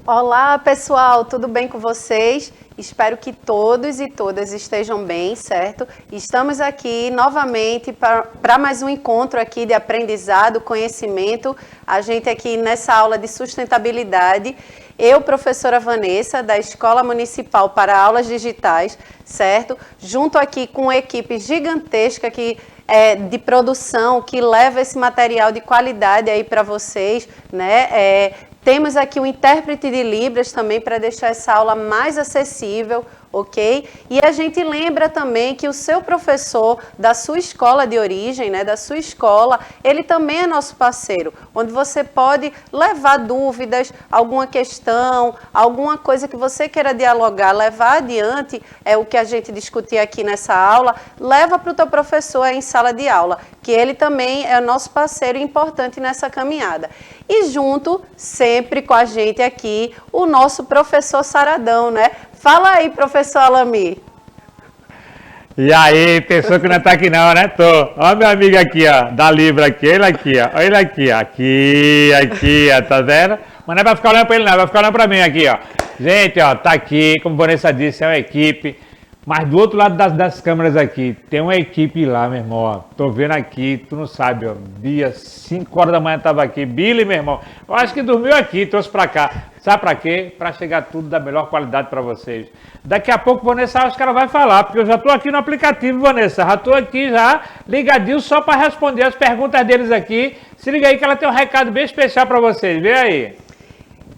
Olá, pessoal, tudo bem com vocês? Espero que todos e todas estejam bem, certo? Estamos aqui novamente para mais um encontro aqui de aprendizado, conhecimento. A gente aqui nessa aula de sustentabilidade. Eu, professora Vanessa, da Escola Municipal para Aulas Digitais, certo? Junto aqui com uma equipe gigantesca de produção que leva esse material de qualidade aí para vocês, né? Temos aqui um intérprete de Libras também para deixar essa aula mais acessível, ok? E a gente lembra também que o seu professor da sua escola de origem, né, da sua escola, ele também é nosso parceiro, onde você pode levar dúvidas, alguma questão, alguma coisa que você queira dialogar, levar adiante, é o que a gente discutir aqui nessa aula, leva para o teu professor aí em sala de aula, que ele também é nosso parceiro importante nessa caminhada. E junto, sempre com a gente aqui, o nosso professor Saradão, né? Fala aí, professor Alamir. E aí, pensou que não tá aqui não, né? Tô. Ó meu amigo aqui, ó, da Libra aqui, ele aqui, ó. Olha ele aqui, ó. Aqui, ó, tá vendo? Mas não é pra ficar olhando pra ele não, vai ficar olhando pra mim aqui, ó. Gente, ó, tá aqui, como a Vanessa disse, é uma equipe. Mas do outro lado das câmeras aqui, tem uma equipe lá, meu irmão, ó. Tô vendo aqui, tu não sabe, ó. Dia 5 horas da manhã tava aqui. Billy, meu irmão, eu acho que dormiu aqui, trouxe pra cá. Sabe pra quê? Pra chegar tudo da melhor qualidade pra vocês. Daqui a pouco, Vanessa, acho que ela vai falar, porque eu já tô aqui no aplicativo, Vanessa. Já tô aqui, já ligadinho, só pra responder as perguntas deles aqui. Se liga aí que ela tem um recado bem especial pra vocês. Vê aí.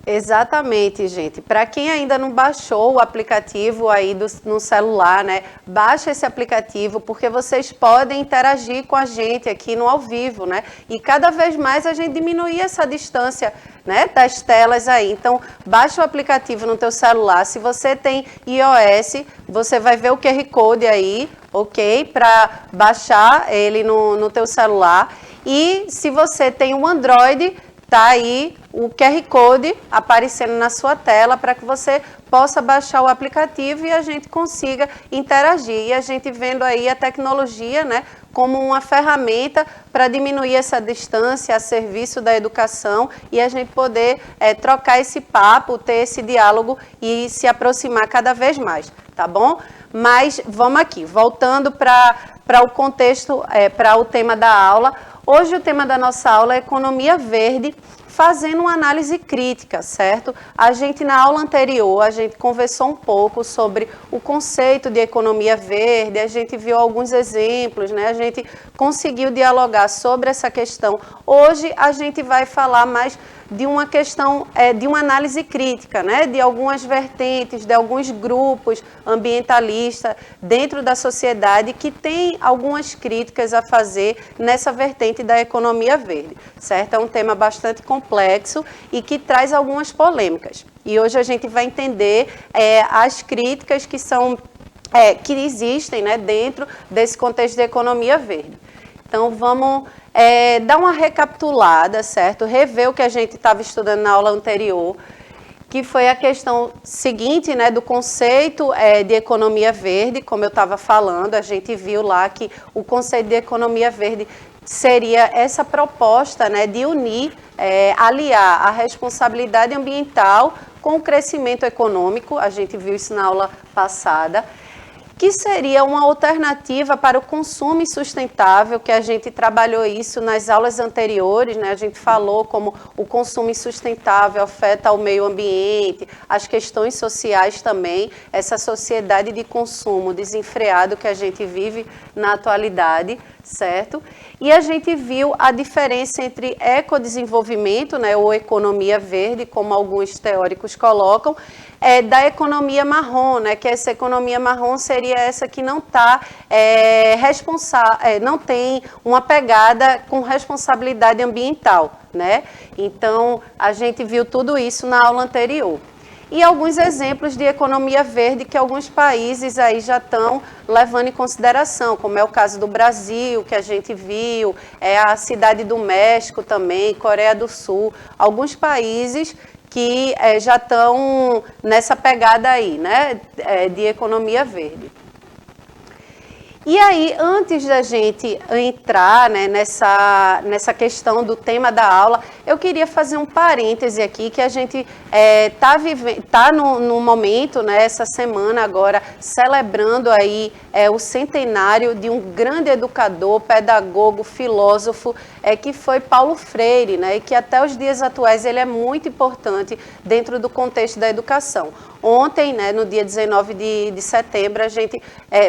Exatamente, gente. Para quem ainda não baixou o aplicativo aí no celular, né? Baixa esse aplicativo porque vocês podem interagir com a gente aqui no ao vivo, né? E cada vez mais a gente diminuir essa distância, né, das telas aí. Então, baixa o aplicativo no teu celular. Se você tem iOS, você vai ver o QR Code aí, ok? Para baixar ele no teu celular. E se você tem um Android, tá aí o QR Code aparecendo na sua tela para que você possa baixar o aplicativo e a gente consiga interagir. E a gente vendo aí a tecnologia, né, como uma ferramenta para diminuir essa distância a serviço da educação e a gente poder trocar esse papo, ter esse diálogo e se aproximar cada vez mais, tá bom? Mas vamos aqui, voltando para o contexto, para o tema da aula. Hoje o tema da nossa aula é economia verde, fazendo uma análise crítica, certo? A gente, na aula anterior, a gente conversou um pouco sobre o conceito de economia verde, a gente viu alguns exemplos, né? A gente conseguiu dialogar sobre essa questão. Hoje, a gente vai falar mais de uma questão, de uma análise crítica, né? De algumas vertentes, de alguns grupos ambientalistas dentro da sociedade que tem algumas críticas a fazer nessa vertente da economia verde, certo? É um tema bastante complexo e que traz algumas polêmicas. E hoje a gente vai entender as críticas que existem, né, dentro desse contexto de economia verde. Então, vamos dar uma recapitulada, certo? Rever o que a gente estava estudando na aula anterior, que foi a questão seguinte, né, do conceito de economia verde, como eu estava falando, a gente viu lá que o conceito de economia verde seria essa proposta, né, de unir, aliar a responsabilidade ambiental com o crescimento econômico, a gente viu isso na aula passada, que seria uma alternativa para o consumo insustentável, que a gente trabalhou isso nas aulas anteriores, né? A gente falou como o consumo insustentável afeta o meio ambiente, as questões sociais também, essa sociedade de consumo desenfreado que a gente vive na atualidade, certo? E a gente viu a diferença entre ecodesenvolvimento, né, ou economia verde, como alguns teóricos colocam, da economia marrom, né, que essa economia marrom seria essa que não está não tem uma pegada com responsabilidade ambiental, né? Então, a gente viu tudo isso na aula anterior. E alguns exemplos de economia verde que alguns países aí já estão levando em consideração, como é o caso do Brasil, que a gente viu, a Cidade do México também, Coreia do Sul, alguns países que já estão nessa pegada aí, né, de economia verde. E aí, antes da gente entrar, né, nessa questão do tema da aula, eu queria fazer um parêntese aqui, que a gente tá no momento, né, essa semana agora, celebrando aí o centenário de um grande educador, pedagogo, filósofo, que foi Paulo Freire, né, e que até os dias atuais ele é muito importante dentro do contexto da educação. Ontem, né, no dia 19 de setembro, a gente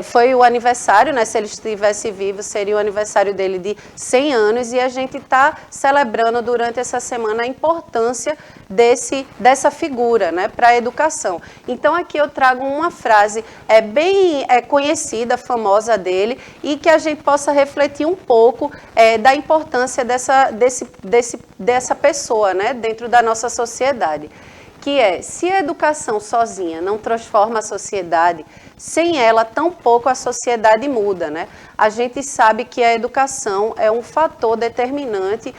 foi o aniversário, né, se ele estivesse vivo, seria o aniversário dele de 100 anos, e a gente está celebrando durante essa semana a importância dessa figura, né, para a educação. Então, aqui eu trago uma frase bem conhecida, famosa dele, e que a gente possa refletir um pouco da importância dessa pessoa, né, dentro da nossa sociedade. Que se a educação sozinha não transforma a sociedade, sem ela, tampouco a sociedade muda, né? A gente sabe que a educação é um fator determinante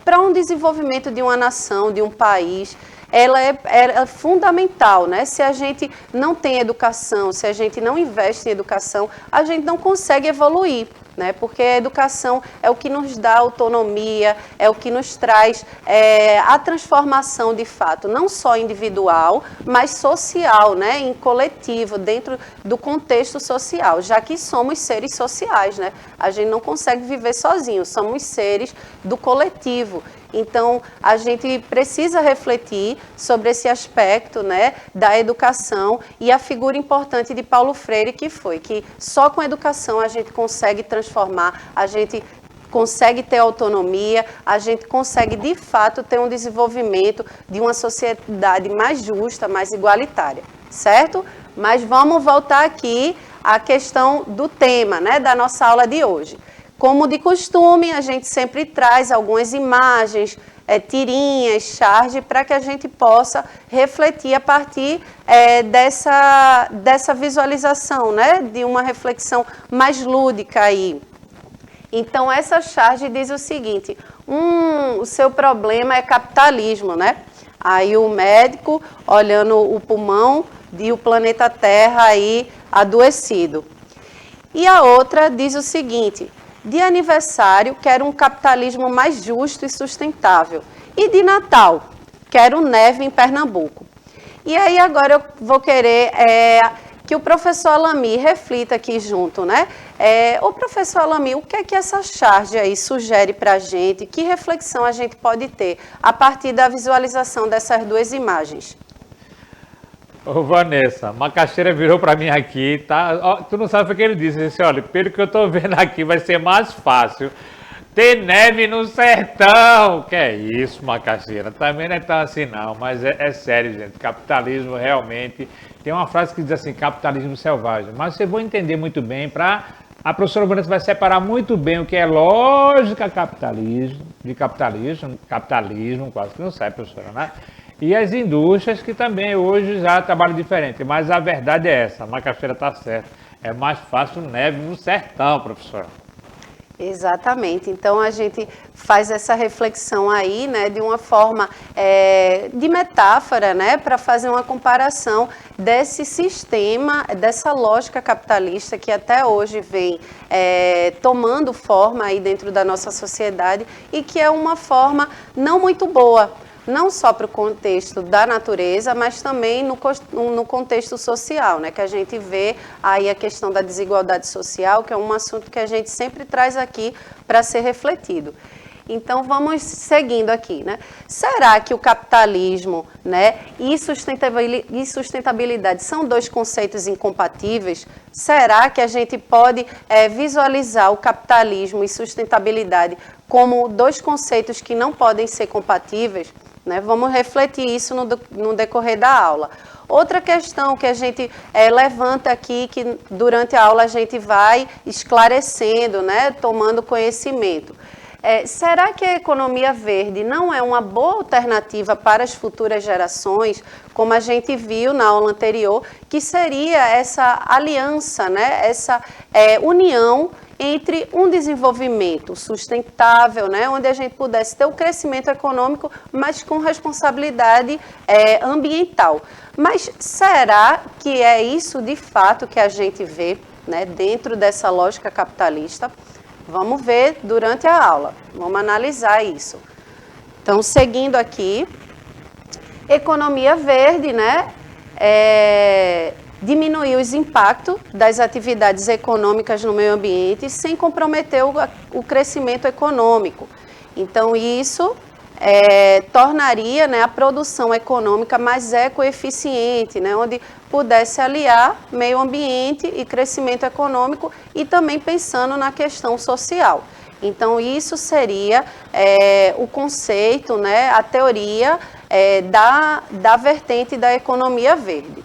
para um desenvolvimento de uma nação, de um país. Ela é fundamental, né? Se a gente não tem educação, se a gente não investe em educação, a gente não consegue evoluir, né? Porque a educação é o que nos dá autonomia, é o que nos traz a transformação de fato, não só individual, mas social, né? Em coletivo, dentro do contexto social, já que somos seres sociais, né? A gente não consegue viver sozinho, somos seres do coletivo. Então, a gente precisa refletir sobre esse aspecto, né, da educação e a figura importante de Paulo Freire, que só com a educação a gente consegue transformar, a gente consegue ter autonomia, a gente consegue, de fato, ter um desenvolvimento de uma sociedade mais justa, mais igualitária, certo? Mas vamos voltar aqui à questão do tema, né, da nossa aula de hoje. Como de costume, a gente sempre traz algumas imagens, tirinhas, charge, para que a gente possa refletir a partir dessa visualização, né? De uma reflexão mais lúdica aí. Então, essa charge diz o seguinte: o seu problema é capitalismo, né? Aí o médico olhando o pulmão e o planeta Terra aí adoecido. E a outra diz o seguinte: de aniversário, quero um capitalismo mais justo e sustentável. E de Natal, quero neve em Pernambuco. E aí agora eu vou querer que o professor Alami reflita aqui junto, né? Ô professor Alami, o que é que essa charge aí sugere para a gente? Que reflexão a gente pode ter a partir da visualização dessas duas imagens? Ô Vanessa, Macaxeira virou para mim aqui, tá? Ó, tu não sabe o que ele disse, olha, pelo que eu tô vendo aqui vai ser mais fácil ter neve no sertão. Que é isso, Macaxeira, também não é tão assim não, mas é sério, gente, capitalismo realmente, tem uma frase que diz assim, capitalismo selvagem, mas você vai entender muito bem, a professora Vanessa vai separar muito bem o que é lógica capitalismo, quase que não sai, professora, né? E as indústrias que também hoje já trabalham diferente, mas a verdade é essa, a Macaxeira está certa, é mais fácil neve no sertão, professora. Exatamente, então a gente faz essa reflexão aí, né, de uma forma de metáfora, né, para fazer uma comparação desse sistema, dessa lógica capitalista que até hoje vem tomando forma aí dentro da nossa sociedade e que é uma forma não muito boa, não só para o contexto da natureza, mas também no contexto social, né? Que a gente vê aí a questão da desigualdade social, que é um assunto que a gente sempre traz aqui para ser refletido. Então, vamos seguindo aqui, né? Será que o capitalismo, né, e sustentabilidade são dois conceitos incompatíveis? Será que a gente pode visualizar o capitalismo e sustentabilidade como dois conceitos que não podem ser compatíveis? Né? Vamos refletir isso no decorrer da aula. Outra questão que a gente levanta aqui, que durante a aula a gente vai esclarecendo, né, tomando conhecimento. Será que a economia verde não é uma boa alternativa para as futuras gerações, como a gente viu na aula anterior, que seria essa aliança, né, essa união entre um desenvolvimento sustentável, né, onde a gente pudesse ter o crescimento econômico, mas com responsabilidade ambiental. Mas será que é isso de fato que a gente vê? né, dentro dessa lógica capitalista? Vamos ver durante a aula, vamos analisar isso. Então, seguindo aqui, economia verde, né, diminuir os impactos das atividades econômicas no meio ambiente sem comprometer o crescimento econômico. Então, isso tornaria, né, a produção econômica mais ecoeficiente, né, onde pudesse aliar meio ambiente e crescimento econômico e também pensando na questão social. Então, isso seria o conceito, né, a teoria da vertente da economia verde.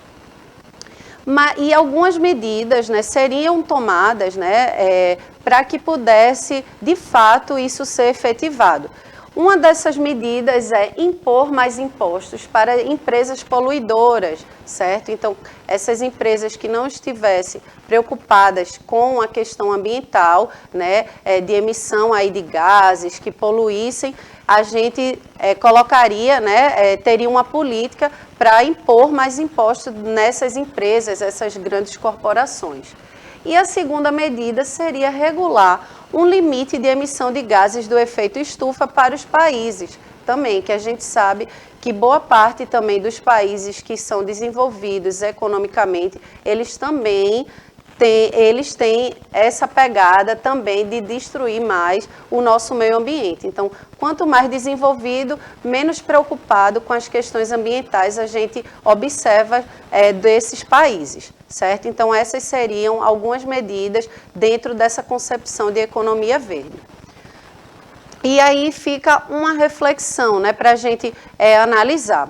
E algumas medidas, né, seriam tomadas, né, para que pudesse, de fato, isso ser efetivado. Uma dessas medidas é impor mais impostos para empresas poluidoras, certo? Então, essas empresas que não estivessem preocupadas com a questão ambiental, né, de emissão aí de gases que poluíssem, a gente colocaria, né, teria uma política para impor mais impostos nessas empresas, essas grandes corporações. E a segunda medida seria regular um limite de emissão de gases do efeito estufa para os países também, que a gente sabe que boa parte também dos países que são desenvolvidos economicamente, eles também têm essa pegada também de destruir mais o nosso meio ambiente. Então, quanto mais desenvolvido, menos preocupado com as questões ambientais a gente observa desses países, certo? Então, essas seriam algumas medidas dentro dessa concepção de economia verde. E aí fica uma reflexão, né, para a gente analisar.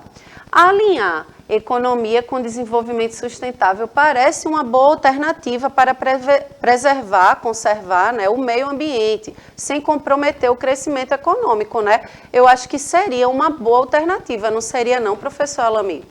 Alinhar economia com desenvolvimento sustentável parece uma boa alternativa para preservar, conservar, né, o meio ambiente, sem comprometer o crescimento econômico, né? Eu acho que seria uma boa alternativa, não seria não, professor Alami?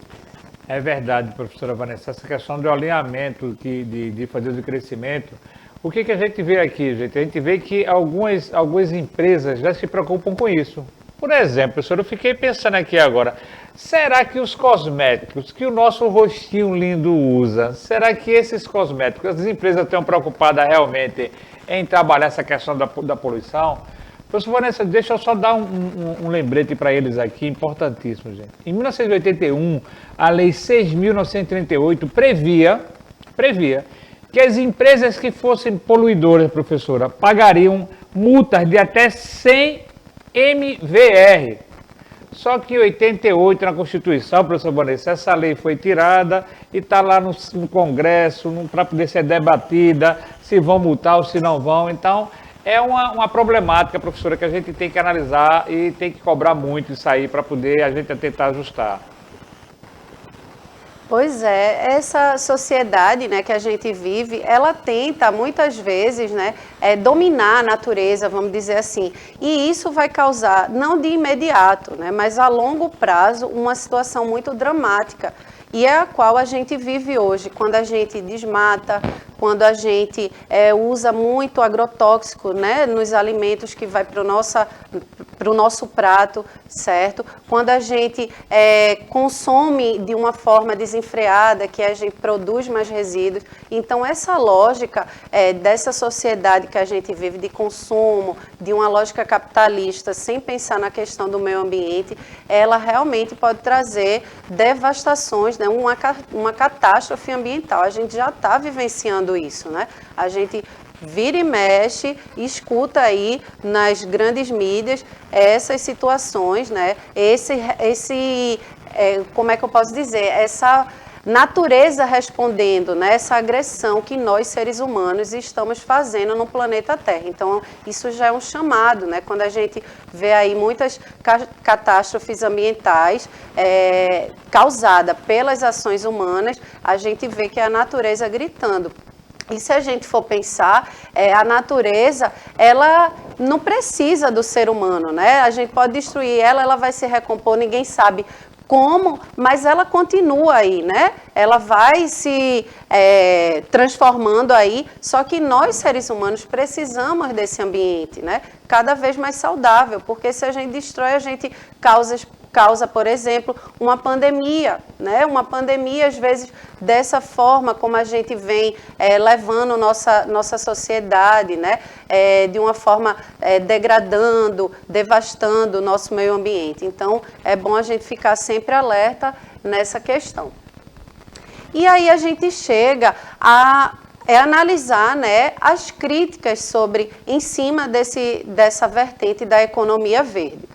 É verdade, professora Vanessa, essa questão do alinhamento de fazer o crescimento. O que a gente vê aqui, gente? A gente vê que algumas empresas já se preocupam com isso. Por exemplo, professor, eu fiquei pensando aqui agora, será que os cosméticos que o nosso rostinho lindo usa, será que esses cosméticos, as empresas estão preocupadas realmente em trabalhar essa questão da poluição? Professor Vanessa, deixa eu só dar um lembrete para eles aqui, importantíssimo, gente. Em 1981, a Lei 6.938 previa que as empresas que fossem poluidoras, professora, pagariam multas de até 100 MVR. Só que em 88, na Constituição, professor Vanessa, essa lei foi tirada e está lá no Congresso para poder ser debatida, se vão multar ou se não vão. Então, é uma problemática, professora, que a gente tem que analisar e tem que cobrar muito isso aí para poder a gente tentar ajustar. Pois é, essa sociedade, né, que a gente vive, ela tenta muitas vezes, né, dominar a natureza, vamos dizer assim, e isso vai causar, não de imediato, né, mas a longo prazo, uma situação muito dramática, e é a qual a gente vive hoje, quando a gente desmata, quando a gente usa muito agrotóxico, né, nos alimentos que vai para o nosso prato, certo? Quando a gente consome de uma forma desenfreada, que a gente produz mais resíduos. Então, essa lógica dessa sociedade que a gente vive de consumo, de uma lógica capitalista, sem pensar na questão do meio ambiente, ela realmente pode trazer devastações, né, uma catástrofe ambiental. A gente já está vivenciando isso, né? A gente vira e mexe, escuta aí nas grandes mídias essas situações, né? Como é que eu posso dizer? Essa natureza respondendo, né? Essa agressão que nós, seres humanos, estamos fazendo no planeta Terra. Então, isso já é um chamado, né? Quando a gente vê aí muitas catástrofes ambientais causadas pelas ações humanas, a gente vê que é a natureza gritando. E se a gente for pensar, a natureza, ela não precisa do ser humano, né? A gente pode destruir ela, ela vai se recompor, ninguém sabe como, mas ela continua aí, né? Ela vai se transformando aí, só que nós, seres humanos, precisamos desse ambiente, né? Cada vez mais saudável, porque se a gente destrói, a gente causa causa, por exemplo, uma pandemia, né? Uma pandemia, às vezes, dessa forma como a gente vem levando nossa sociedade, né? De uma forma degradando, devastando o nosso meio ambiente. Então, é bom a gente ficar sempre alerta nessa questão. E aí a gente chega a analisar, né, as críticas em cima dessa vertente da economia verde.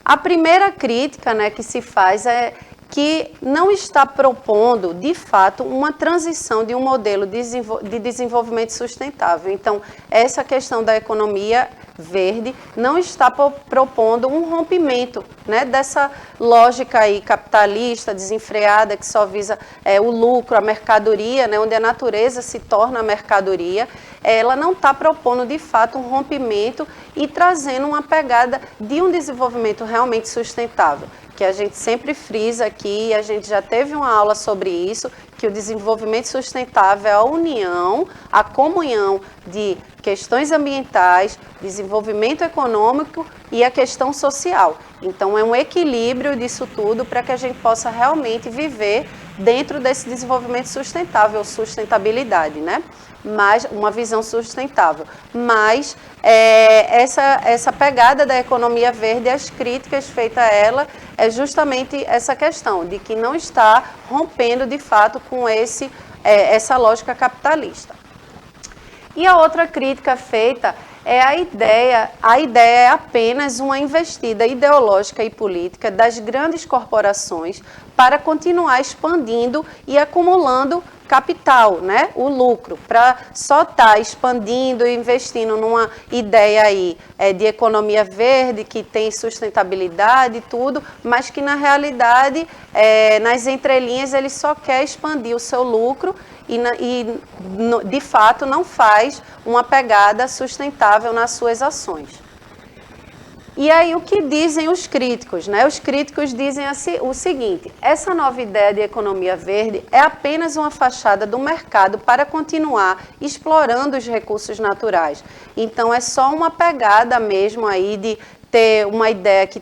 A primeira crítica, né, que se faz é que não está propondo, de fato, uma transição de um modelo de desenvolvimento sustentável. Então, essa questão da economia verde não está propondo um rompimento, né, dessa lógica aí capitalista, desenfreada, que só visa o lucro, a mercadoria, né, onde a natureza se torna a mercadoria. Ela não está propondo, de fato, um rompimento e trazendo uma pegada de um desenvolvimento realmente sustentável, que a gente sempre frisa aqui, a gente já teve uma aula sobre isso, que o desenvolvimento sustentável é a união, a comunhão de questões ambientais, desenvolvimento econômico e a questão social. Então, é um equilíbrio disso tudo para que a gente possa realmente viver dentro desse desenvolvimento sustentável, sustentabilidade, né? Mas uma visão sustentável. Mas essa pegada da economia verde, as críticas feitas a ela, é justamente essa questão de que não está rompendo de fato com essa lógica capitalista. E a outra crítica feita é a ideia é apenas uma investida ideológica e política das grandes corporações para continuar expandindo e acumulando capital, né? O lucro, para só estar expandindo e investindo numa ideia aí de economia verde, que tem sustentabilidade e tudo, mas que na realidade, nas entrelinhas, ele só quer expandir o seu lucro e de fato não faz uma pegada sustentável nas suas ações. E aí o que dizem os críticos, né? Os críticos dizem o seguinte: essa nova ideia de economia verde é apenas uma fachada do mercado para continuar explorando os recursos naturais. Então é só uma pegada mesmo aí de ter uma ideia que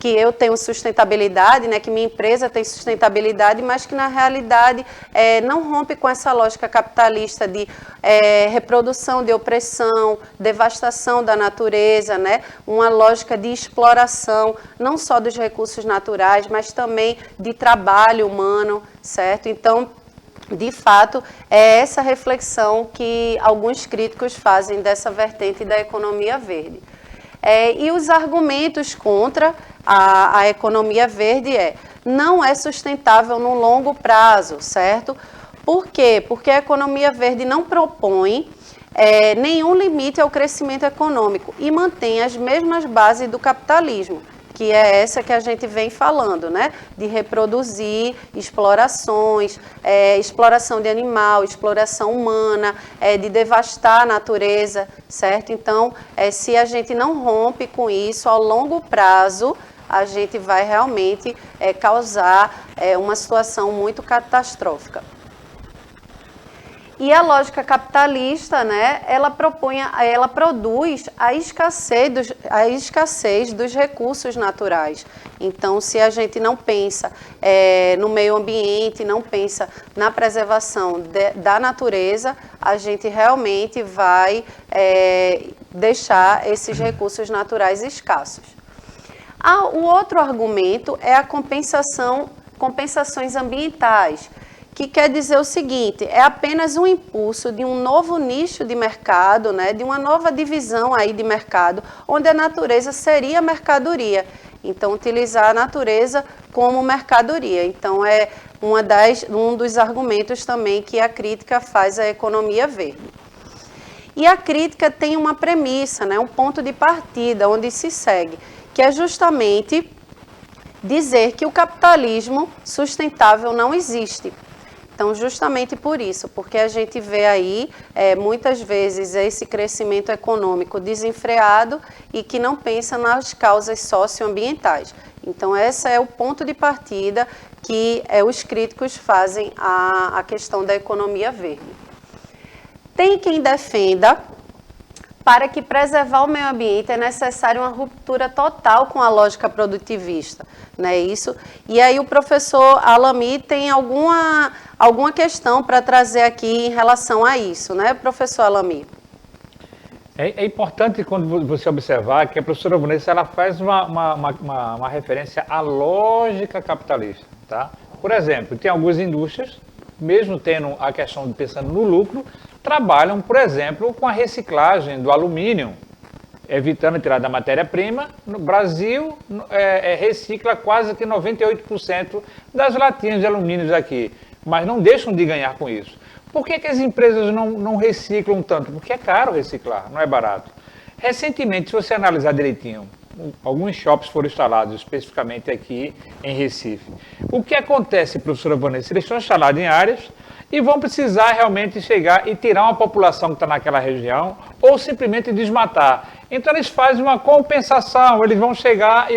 eu tenho sustentabilidade, né, que minha empresa tem sustentabilidade, mas que na realidade não rompe com essa lógica capitalista de reprodução, de opressão, devastação da natureza, né, uma lógica de exploração, não só dos recursos naturais, mas também de trabalho humano, certo? Então, de fato, é essa reflexão que alguns críticos fazem dessa vertente da economia verde. E os argumentos contra a economia verde não é sustentável no longo prazo, certo? Por quê? Porque a economia verde não propõe nenhum limite ao crescimento econômico e mantém as mesmas bases do capitalismo, que é essa que a gente vem falando, né? De reproduzir explorações, exploração de animal, exploração humana, de devastar a natureza, certo? Então, se a gente não rompe com isso, ao longo prazo, a gente vai realmente causar uma situação muito catastrófica. E a lógica capitalista, né, ela produz a escassez dos recursos naturais. Então, se a gente não pensa no meio ambiente, não pensa na preservação da natureza, a gente realmente vai deixar esses recursos naturais escassos. O outro argumento é a compensações ambientais, que quer dizer o seguinte: é apenas um impulso de um novo nicho de mercado, né, de uma nova divisão aí de mercado, onde a natureza seria mercadoria. Então, utilizar a natureza como mercadoria. Então, é um dos argumentos também que a crítica faz à economia verde. E a crítica tem uma premissa, né, um ponto de partida onde se segue, que é justamente dizer que o capitalismo sustentável não existe. Então, justamente por isso, porque a gente vê aí, muitas vezes, esse crescimento econômico desenfreado e que não pensa nas causas socioambientais. Então, esse é o ponto de partida que os críticos fazem à questão da economia verde. Tem quem defenda para que preservar o meio ambiente é necessário uma ruptura total com a lógica produtivista, né? Isso. E aí o professor Alami tem alguma questão para trazer aqui em relação a isso, né, professor Alami? É importante quando você observar que a professora Vanessa ela faz uma referência à lógica capitalista, tá? Por exemplo, tem algumas indústrias, mesmo tendo a questão de pensando no lucro, trabalham, por exemplo, com a reciclagem do alumínio, evitando tirar da matéria-prima. No Brasil, recicla quase que 98% das latinhas de alumínio aqui, mas não deixam de ganhar com isso. Por que as empresas não reciclam tanto? Porque é caro reciclar, não é barato. Recentemente, se você analisar direitinho, alguns shops foram instalados especificamente aqui em Recife. O que acontece, professora Vanessa? Eles estão instalados em áreas e vão precisar realmente chegar e tirar uma população que está naquela região ou simplesmente desmatar. Então eles fazem uma compensação, eles vão chegar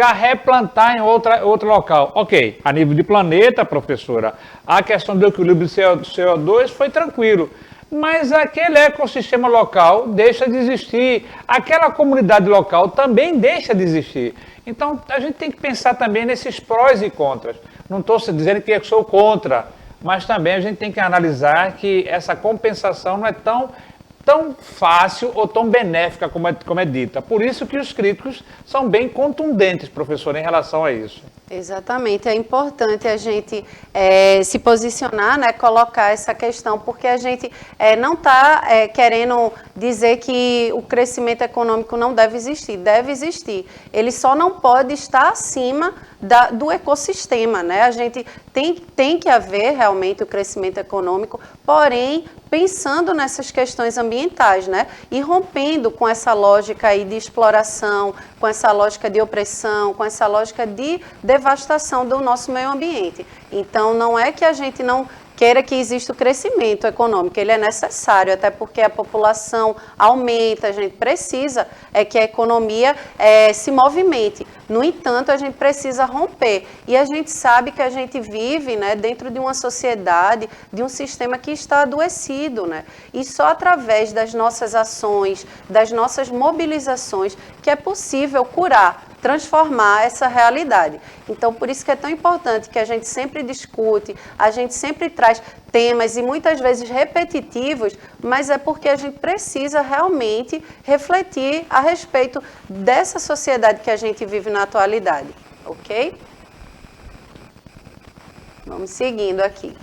a replantar em outro local. Ok, a nível de planeta, professora, a questão do equilíbrio do CO2 foi tranquilo. Mas aquele ecossistema local deixa de existir, aquela comunidade local também deixa de existir. Então a gente tem que pensar também nesses prós e contras. Não estou dizendo que eu sou contra, mas também a gente tem que analisar que essa compensação não é tão fácil ou tão benéfica como é dita. Por isso que os críticos são bem contundentes, professor, em relação a isso. Exatamente, é importante a gente se posicionar, né, colocar essa questão, porque a gente não está querendo dizer que o crescimento econômico não deve existir. Ele só não pode estar acima do ecossistema, né? A gente tem que haver realmente o crescimento econômico, porém pensando nessas questões ambientais, né? E rompendo com essa lógica aí de exploração, com essa lógica de opressão, com essa lógica de devastação do nosso meio ambiente. Então, não é que a gente não queira que exista o crescimento econômico, ele é necessário, até porque a população aumenta, a gente precisa que a economia se movimente. No entanto, a gente precisa romper. E a gente sabe que a gente vive, né, dentro de uma sociedade, de um sistema que está adoecido, né? E só através das nossas ações, das nossas mobilizações, que é possível curar, transformar essa realidade. Então, por isso que é tão importante que a gente sempre discute, a gente sempre traz temas e muitas vezes repetitivos, mas é porque a gente precisa realmente refletir a respeito dessa sociedade que a gente vive na atualidade, ok? Vamos seguindo aqui.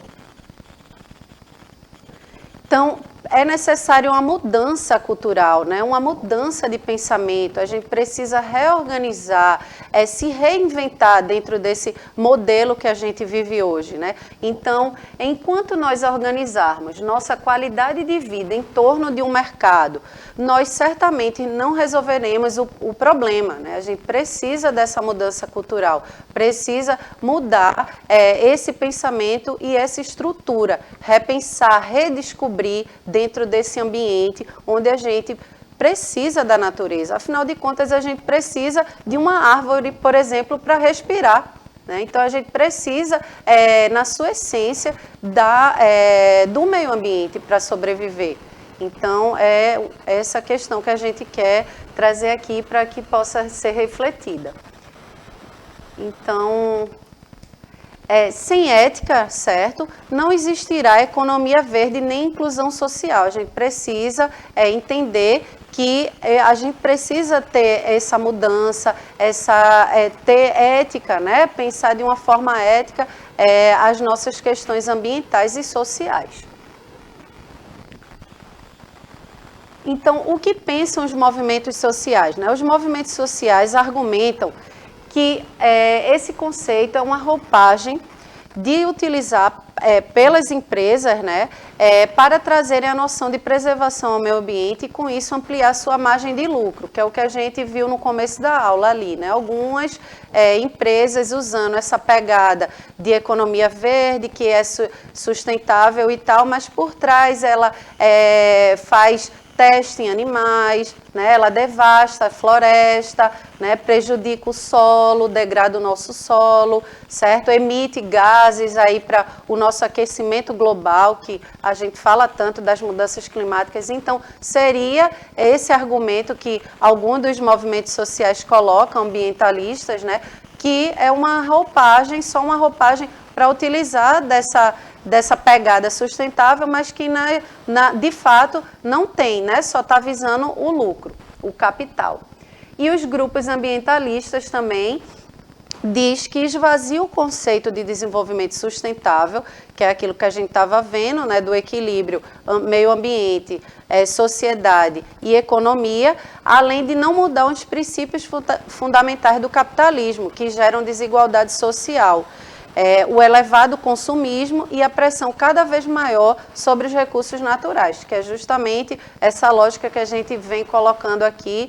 Então, é necessário uma mudança cultural, né? Uma mudança de pensamento. A gente precisa reorganizar, se reinventar dentro desse modelo que a gente vive hoje, né? Então, enquanto nós organizarmos nossa qualidade de vida em torno de um mercado, nós certamente não resolveremos o problema, né? A gente precisa dessa mudança cultural, precisa mudar esse pensamento e essa estrutura, repensar, redescobrir dentro desse ambiente onde a gente precisa da natureza. Afinal de contas, a gente precisa de uma árvore, por exemplo, para respirar, né? Então, a gente precisa, na sua essência, do meio ambiente para sobreviver. Então, é essa questão que a gente quer trazer aqui para que possa ser refletida. Então, sem ética, certo? Não existirá economia verde nem inclusão social. A gente precisa entender que a gente precisa ter essa mudança, ter ética, né? Pensar de uma forma ética as nossas questões ambientais e sociais. Então, o que pensam os movimentos sociais, né? Os movimentos sociais argumentam que esse conceito é uma roupagem de utilizar pelas empresas, né, para trazerem a noção de preservação ao meio ambiente e, com isso, ampliar sua margem de lucro, que é o que a gente viu no começo da aula ali, né? Algumas empresas usando essa pegada de economia verde, que é sustentável e tal, mas por trás ela faz testa em animais, né? Ela devasta a floresta, né? Prejudica o solo, degrada o nosso solo, certo? Emite gases aí para o nosso aquecimento global, que a gente fala tanto das mudanças climáticas. Então, seria esse argumento que alguns dos movimentos sociais colocam, ambientalistas, né? Que é uma roupagem, só uma roupagem para utilizar dessa pegada sustentável, mas que de fato não tem, né? Só está visando o lucro, o capital. E os grupos ambientalistas também diz que esvazia o conceito de desenvolvimento sustentável, que é aquilo que a gente estava vendo, né, do equilíbrio meio ambiente, sociedade e economia, além de não mudar os princípios fundamentais do capitalismo, que geram desigualdade social. O elevado consumismo e a pressão cada vez maior sobre os recursos naturais, que é justamente essa lógica que a gente vem colocando aqui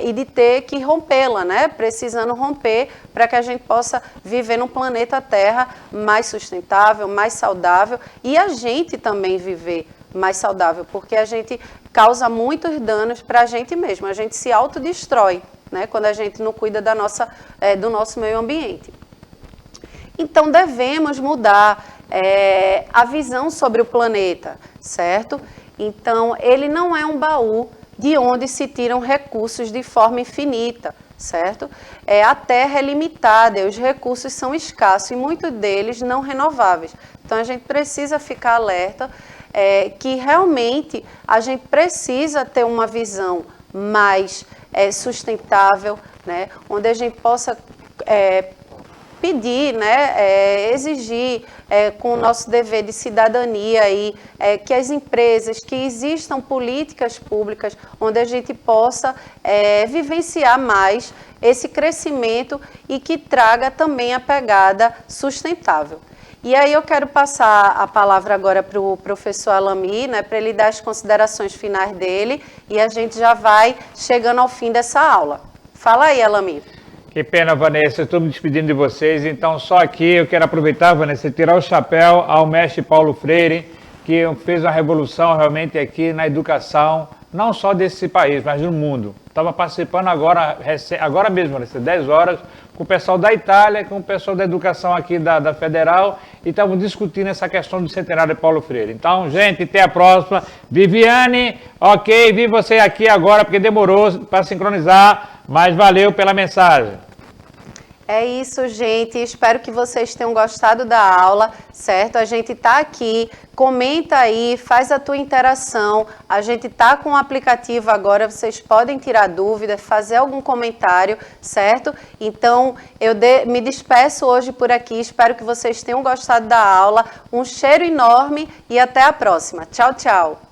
e de ter que rompê-la, né? Precisando romper para que a gente possa viver num planeta Terra mais sustentável, mais saudável e a gente também viver mais saudável, porque a gente causa muitos danos para a gente mesmo, a gente se autodestrói, né? Quando a gente não cuida do nosso meio ambiente. Então, devemos mudar a visão sobre o planeta, certo? Então, ele não é um baú de onde se tiram recursos de forma infinita, certo? A Terra é limitada e os recursos são escassos e muitos deles não renováveis. Então, a gente precisa ficar alerta que realmente a gente precisa ter uma visão mais sustentável, né? Onde a gente possa pedir, né, exigir com o nosso dever de cidadania aí, que as empresas, que existam políticas públicas onde a gente possa vivenciar mais esse crescimento e que traga também a pegada sustentável. E aí eu quero passar a palavra agora para o professor Alami, né, para ele dar as considerações finais dele e a gente já vai chegando ao fim dessa aula. Fala aí, Alami. Que pena, Vanessa, estou me despedindo de vocês, então só aqui eu quero aproveitar, Vanessa, tirar o chapéu ao mestre Paulo Freire, que fez uma revolução realmente aqui na educação, não só desse país, mas do mundo. Estava participando agora mesmo, Vanessa, 10 horas, com o pessoal da Itália, com o pessoal da educação aqui da Federal, e estavam discutindo essa questão do centenário de Paulo Freire. Então, gente, até a próxima. Viviane, ok, vi você aqui agora, porque demorou para sincronizar, mas valeu pela mensagem. É isso, gente. Espero que vocês tenham gostado da aula, certo? A gente tá aqui, comenta aí, faz a tua interação. A gente tá com o aplicativo agora, vocês podem tirar dúvida, fazer algum comentário, certo? Então, eu me despeço hoje por aqui. Espero que vocês tenham gostado da aula. Um cheiro enorme e até a próxima. Tchau, tchau.